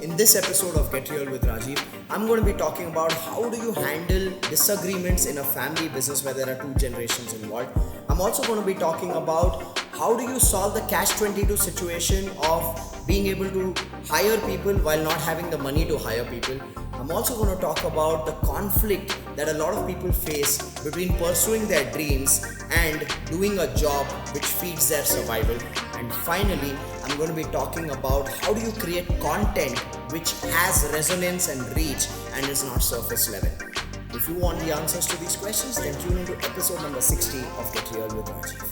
In this episode of Get Real with Rajiv, I'm going to be talking about how do you handle disagreements in a family business where there are two generations involved. I'm also going to be talking about how do you solve the catch-22 situation of being able to hire people while not having the money to hire people. I'm also going to talk about the conflict that a lot of people face between pursuing their dreams and doing a job which feeds their survival. And finally, I'm going to be talking about how do you create content which has resonance and reach and is not surface level. If you want the answers to these questions, then tune into episode number 60 of Get Real with Rajiv.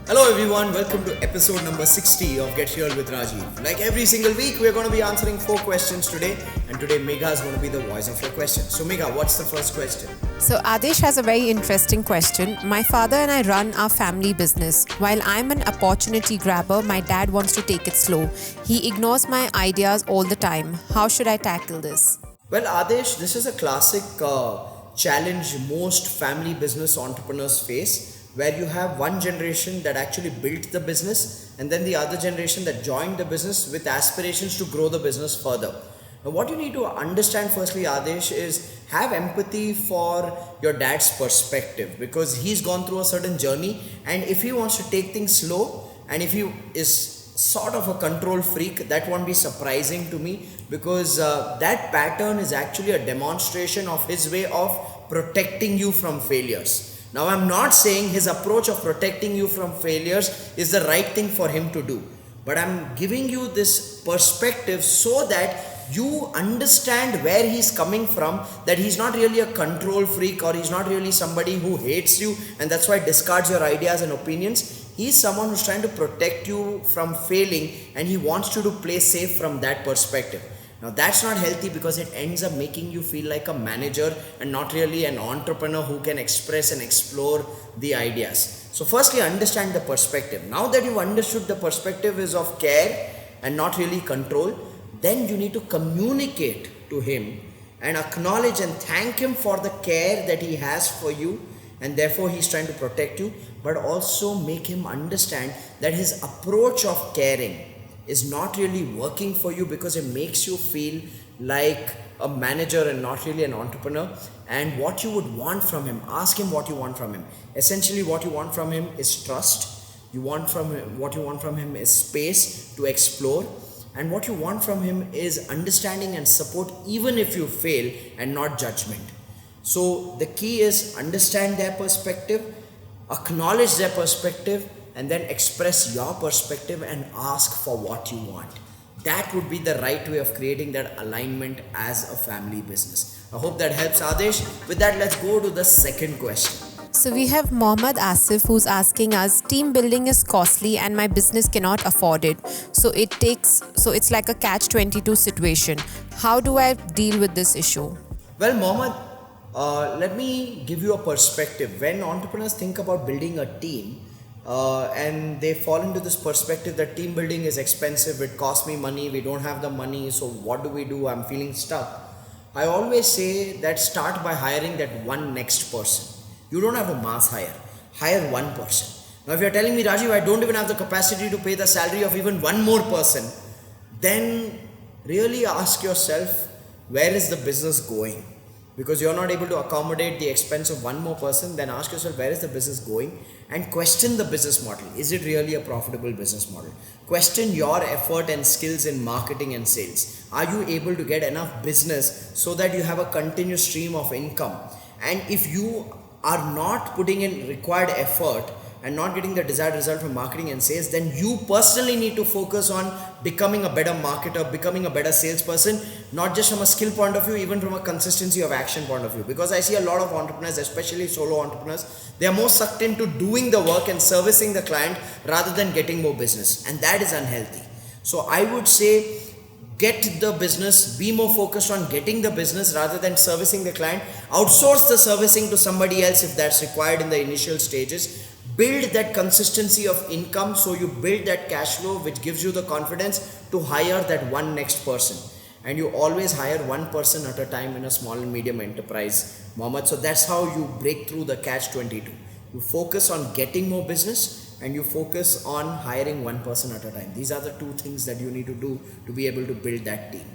Hello everyone, welcome to episode number 60 of Get Real with Rajiv. Like every single week, we're going to be answering 4 questions today, and today Megha is going to be the voice of your question. So Megha, what's the first question? So Adesh has a very interesting question. My father and I run our family business. While I'm an opportunity grabber, my dad wants to take it slow. He ignores my ideas all the time. How should I tackle this? Well, Adesh, this is a classic challenge most family business entrepreneurs face, where you have one generation that actually built the business and then the other generation that joined the business with aspirations to grow the business further. Now, what you need to understand firstly, Adesh, is have empathy for your dad's perspective, because he's gone through a certain journey, and if he wants to take things slow and if he is sort of a control freak, that won't be surprising to me, because that pattern is actually a demonstration of his way of protecting you from failures. Now, I'm not saying his approach of protecting you from failures is the right thing for him to do, but I'm giving you this perspective so that you understand where he's coming from, that he's not really a control freak or he's not really somebody who hates you and that's why discards your ideas and opinions. He's someone who's trying to protect you from failing, and he wants you to play safe from that perspective. Now, that's not healthy because it ends up making you feel like a manager and not really an entrepreneur who can express and explore the ideas. So firstly, understand the perspective. Now that you've understood the perspective is of care and not really control, then you need to communicate to him and acknowledge and thank him for the care that he has for you, and therefore he's trying to protect you, but also make him understand that his approach of caring is not really working for you because it makes you feel like a manager and not really an entrepreneur. And what you would want from him, ask him what you want from him. Essentially, what you want from him is trust. What you want from him is space to explore, and what you want from him is understanding and support even if you fail, and not judgment. So the key is understand their perspective, acknowledge their perspective, and then express your perspective and ask for what you want. That would be the right way of creating that alignment as a family business. I hope that helps, Adesh. With that, let's go to the second question. So we have Mohammad Asif who's asking us, team building is costly and my business cannot afford it. So it's like a catch-22 situation. How do I deal with this issue? Well, Mohammad, let me give you a perspective. When entrepreneurs think about building a team, and they fall into this perspective that team building is expensive, it costs me money, we don't have the money, so what do? I'm feeling stuck. I always say that start by hiring that one next person. You don't have to mass hire one person. Now, if you're telling me, Rajiv, I don't even have the capacity to pay the salary of even one more person, then really ask yourself, where is the business going? Because you're not able to accommodate the expense of one more person, then ask yourself, where is the business going? And question the business model. Is it really a profitable business model? Question your effort and skills in marketing and sales. Are you able to get enough business so that you have a continuous stream of income? And if you are not putting in required effort and not getting the desired result from marketing and sales, then you personally need to focus on becoming a better marketer, becoming a better salesperson, not just from a skill point of view, even from a consistency of action point of view. Because I see a lot of entrepreneurs, especially solo entrepreneurs, they are more sucked into doing the work and servicing the client rather than getting more business, and that is unhealthy. So I would say, get the business, be more focused on getting the business rather than servicing the client. Outsource the servicing to somebody else if that's required in the initial stages. Build that consistency of income, so you build that cash flow which gives you the confidence to hire that one next person. And you always hire one person at a time in a small and medium enterprise, Mohammed. So that's how you break through the catch-22. You focus on getting more business, and you focus on hiring one person at a time. These are the two things that you need to do to be able to build that team.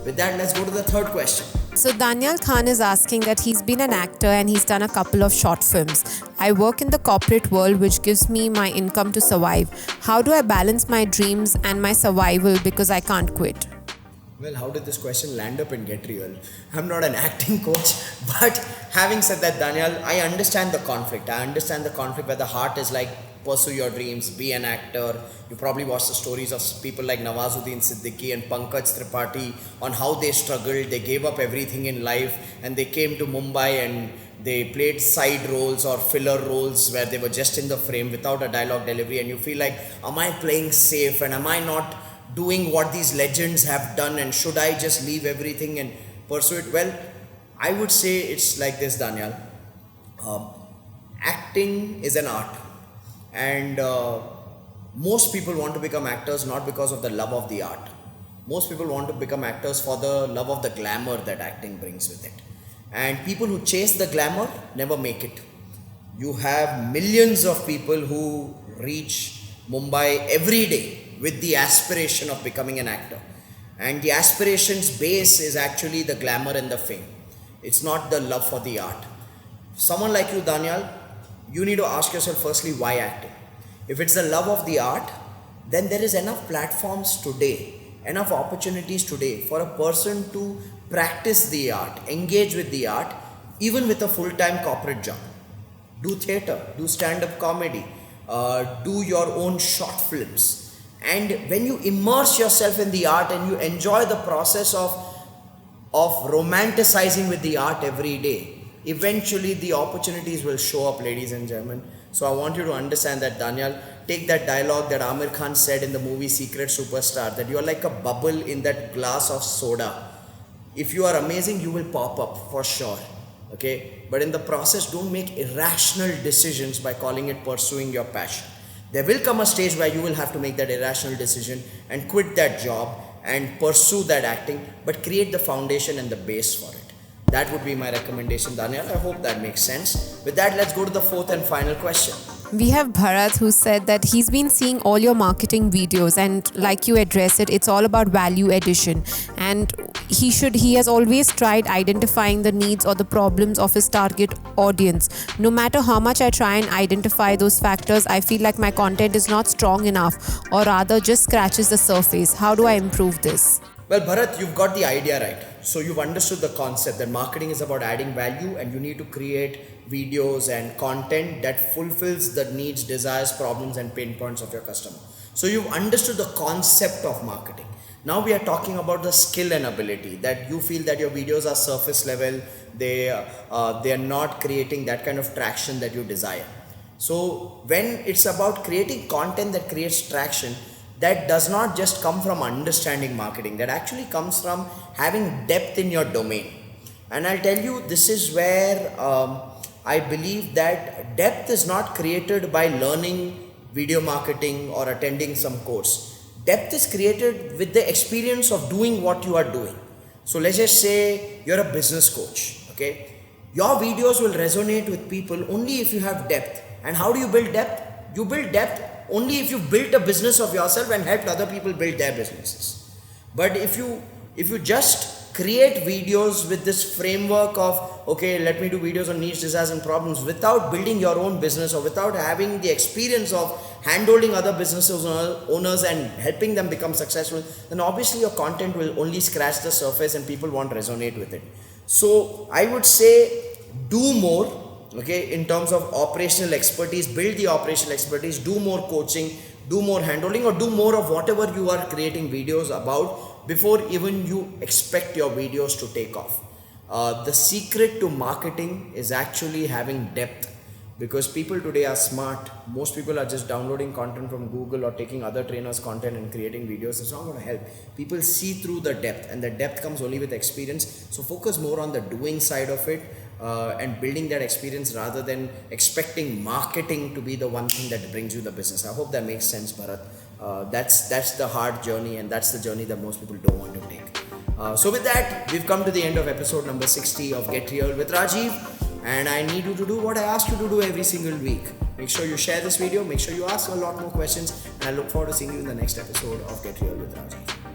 With that, let's go to the third question. So Daniel Khan is asking that he's been an actor and he's done a couple of short films. I work in the corporate world, which gives me my income to survive. How do I balance my dreams and my survival because I can't quit? Well, how did this question land up in Get Real? I'm not an acting coach, but having said that, Daniel, I understand the conflict. I understand the conflict where the heart is like, pursue your dreams, be an actor. You probably watched the stories of people like Nawazuddin Siddiqui and Pankaj Tripathi on how they struggled, they gave up everything in life, and they came to Mumbai and they played side roles or filler roles where they were just in the frame without a dialogue delivery, and you feel like, am I playing safe and am I not doing what these legends have done, and should I just leave everything and pursue it? Well, I would say it's like this, Daniel. Acting is an art, and most people want to become actors not because of the love of the art. Most people want to become actors for the love of the glamour that acting brings with it. And people who chase the glamour never make it. You have millions of people who reach Mumbai every day with the aspiration of becoming an actor. And the aspiration's base is actually the glamour and the fame. It's not the love for the art. Someone like you, Daniel, you need to ask yourself firstly, why acting? If it's the love of the art, then there is enough platforms today, enough opportunities today for a person to practice the art, engage with the art, even with a full-time corporate job. Do theatre, do stand-up comedy, do your own short films. And when you immerse yourself in the art and you enjoy the process of romanticizing with the art every day, eventually the opportunities will show up, ladies and gentlemen. So I want you to understand that, Daniel. Take that dialogue that Amir Khan said in the movie Secret Superstar, that you are like a bubble in that glass of soda. If you are amazing, you will pop up for sure. Okay? But in the process, don't make irrational decisions by calling it pursuing your passion. There will come a stage where you will have to make that irrational decision and quit that job and pursue that acting, but create the foundation and the base for it. That would be my recommendation, Daniel. I hope that makes sense. With that, let's go to the fourth and final question. We have Bharat, who said that he's been seeing all your marketing videos, and like you address it, it's all about value addition. And he has always tried identifying the needs or the problems of his target audience. No matter how much I try and identify those factors, I feel like my content is not strong enough, or rather just scratches the surface. How do I improve this? Well, Bharat, you've got the idea right. So you've understood the concept that marketing is about adding value, and you need to create videos and content that fulfills the needs, desires, problems, and pain points of your customer. So you've understood the concept of marketing. Now we are talking about the skill and ability, that you feel that your videos are surface level, they are not creating that kind of traction that you desire. So when it's about creating content that creates traction, that does not just come from understanding marketing, that actually comes from having depth in your domain. And I'll tell you, this is where I believe that depth is not created by learning video marketing or attending some course. Depth is created with the experience of doing what you are doing. So let's just say you're a business coach, okay? Your videos will resonate with people only if you have depth. And how do you build depth? You build depth only if you built a business of yourself and helped other people build their businesses. But if you just create videos with this framework of, okay, let me do videos on niche desires and problems, without building your own business or without having the experience of handholding other businesses owners and helping them become successful, then obviously your content will only scratch the surface and people won't resonate with it. So I would say do more. Okay, in terms of operational expertise, build the operational expertise, do more coaching, do more handholding, or do more of whatever you are creating videos about before even you expect your videos to take off. The secret to marketing is actually having depth, because people today are smart. Most people are just downloading content from Google or taking other trainers' content and creating videos. It's not going to help. People see through the depth, and the depth comes only with experience. So focus more on the doing side of it. And building that experience rather than expecting marketing to be the one thing that brings you the business. I hope that makes sense, Bharat. That's the hard journey, and that's the journey that most people don't want to take. So with that, we've come to the end of episode number 60 of Get Real with Rajiv. and I need you to do what I ask you to do every single week. Make sure you share this video, make sure you ask a lot more questions, and I look forward to seeing you in the next episode of Get Real with Rajiv.